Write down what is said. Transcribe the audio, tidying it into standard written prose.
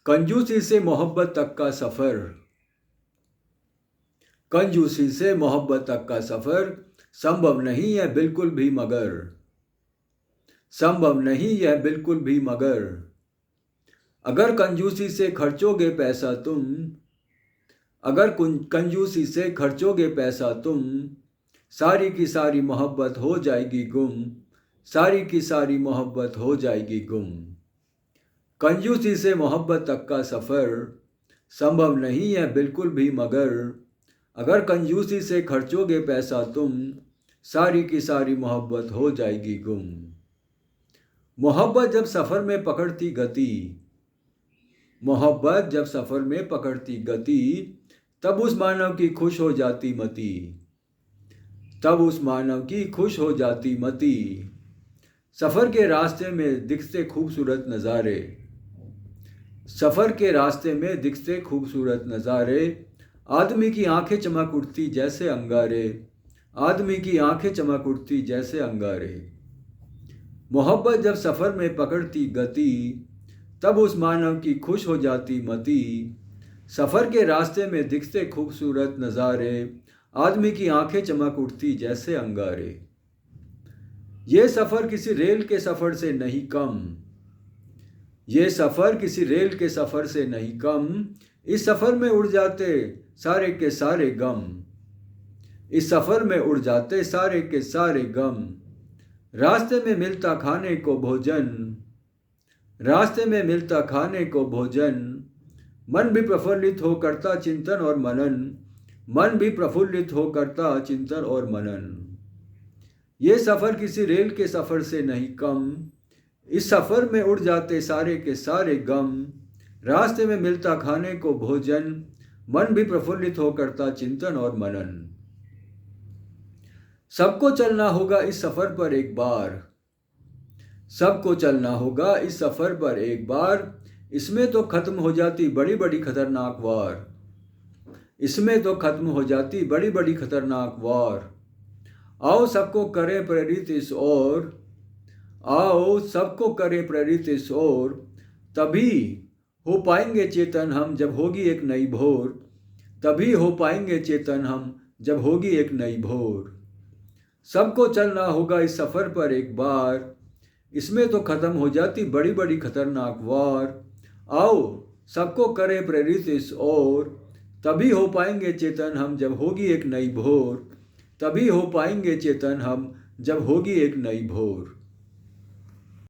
कंजूसी से मोहब्बत तक का सफ़र, कंजूसी से मोहब्बत तक का सफ़र संभव नहीं है बिल्कुल भी मगर, संभव नहीं है बिल्कुल भी मगर। अगर कंजूसी से खर्चोगे पैसा तुम, अगर कंजूसी से खर्चोगे पैसा तुम, सारी की सारी मोहब्बत हो जाएगी गुम, सारी की सारी मोहब्बत हो जाएगी गुम। कंजूसी से मोहब्बत तक का सफ़र संभव नहीं है बिल्कुल भी मगर, अगर कंजूसी से खर्चोगे पैसा तुम, सारी की सारी मोहब्बत हो जाएगी गुम। मोहब्बत जब सफ़र में पकड़ती गति, मोहब्बत जब सफ़र में पकड़ती गति, तब उस मानव की खुश हो जाती मति, तब उस मानव की खुश हो जाती मति। सफ़र के रास्ते में दिखते खूबसूरत नज़ारे, सफ़र के रास्ते में दिखते खूबसूरत नज़ारे, आदमी की आंखें चमक उठती जैसे अंगारे, आदमी की आंखें चमक उठती जैसे अंगारे। मोहब्बत जब सफ़र में पकड़ती गति, तब उस मानव की खुश हो जाती मति। सफ़र के रास्ते में दिखते खूबसूरत नज़ारे, आदमी की आंखें चमक उठती जैसे अंगारे। ये सफ़र किसी रेल के सफ़र से नहीं कम, ये सफ़र किसी रेल के सफ़र से नहीं कम, इस सफ़र में उड़ जाते सारे के सारे गम, इस सफ़र में उड़ जाते सारे के सारे गम। रास्ते में मिलता खाने को भोजन, रास्ते में मिलता खाने को भोजन, मन भी प्रफुल्लित हो करता चिंतन और मनन, मन भी प्रफुल्लित हो करता चिंतन और मनन। ये सफ़र किसी रेल के सफ़र से नहीं कम, इस सफ़र में उड़ जाते सारे के सारे गम। रास्ते में मिलता खाने को भोजन, मन भी प्रफुल्लित हो करता चिंतन और मनन। सबको चलना होगा इस सफ़र पर एक बार, सबको चलना होगा इस सफ़र पर एक बार, इसमें तो ख़त्म हो जाती बड़ी बड़ी खतरनाक वार, इसमें तो ख़त्म हो जाती बड़ी बड़ी खतरनाक वार। आओ सबको करें प्रेरित इस ओर, आओ सबको करें प्रेरित इस ओर, तभी हो पाएंगे चेतन हम जब होगी एक नई भोर, तभी हो पाएंगे चेतन हम जब होगी एक नई भोर। सबको चलना होगा इस सफ़र पर एक बार, इसमें तो ख़त्म हो जाती बड़ी बड़ी खतरनाक वार। आओ सबको करें प्रेरित इस ओर, तभी हो पाएंगे चेतन हम जब होगी एक नई भोर, तभी हो पाएंगे चेतन हम जब होगी एक नई भोर।